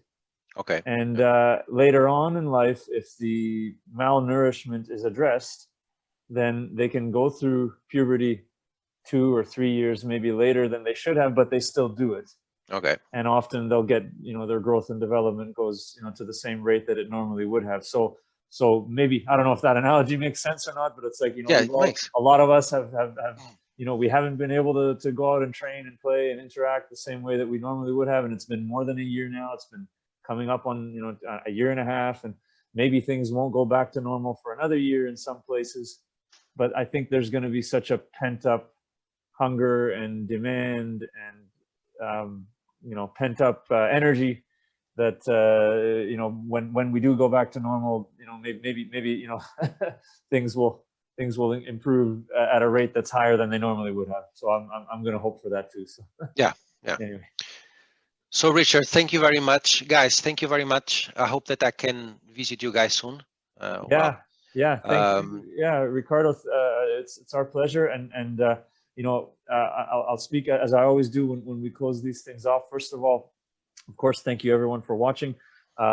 Okay. And Yeah. later on in life, if the malnourishment is addressed, then they can go through puberty 2 or 3 years maybe later than they should have, but they still do it. Okay. And often they'll get, their growth and development goes, to the same rate that it normally would have. So maybe, I don't know if that analogy makes sense or not, but it's like, Yeah, it makes. a lot of us have we haven't been able to go out and train and play and interact the same way that we normally would have. And it's been more than a year now. It's been coming up on, a year and a half, and maybe things won't go back to normal for another year in some places. But I think there's going to be such a pent up hunger and demand and, pent up energy that, when we do go back to normal, maybe, things will improve at a rate that's higher than they normally would have. So I'm going to hope for that too. So yeah. Anyway. So Richard, thank you very much, guys. Thank you very much. I hope that I can visit you guys soon. Yeah. Thank you. Yeah, Ricardo, it's our pleasure. And I'll speak as I always do when we close these things off. First of all, of course, thank you everyone for watching.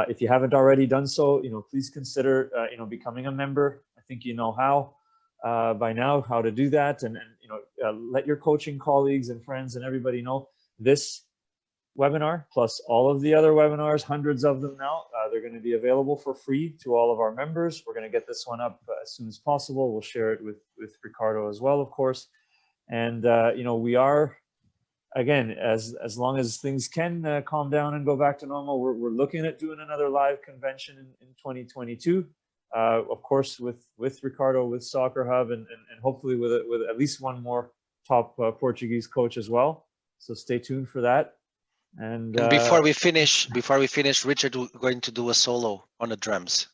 If you haven't already done so, please consider, becoming a member. I think you know how by now how to do that, and let your coaching colleagues and friends and everybody know this webinar plus all of the other webinars, hundreds of them now. They're going to be available for free to all of our members. We're going to get this one up as soon as possible. We'll share it with Ricardo as well, of course. And we are, again, as long as things can calm down and go back to normal, we're looking at doing another live convention in 2022. Of course, with Ricardo, with Soccer Hub, and hopefully with at least one more top Portuguese coach as well. So stay tuned for that. And before we finish, Richard is going to do a solo on the drums.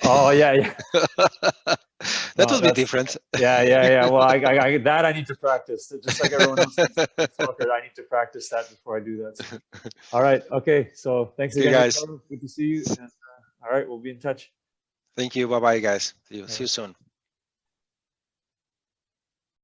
Oh yeah. That will be different. Yeah. Well, I that I need to practice. Just like everyone else in soccer, I need to practice that before I do that. So. All right. Okay. So thanks again, guys. Ricardo. Good to see you. And, all right, we'll be in touch. Thank you. Bye-bye, guys. See you soon.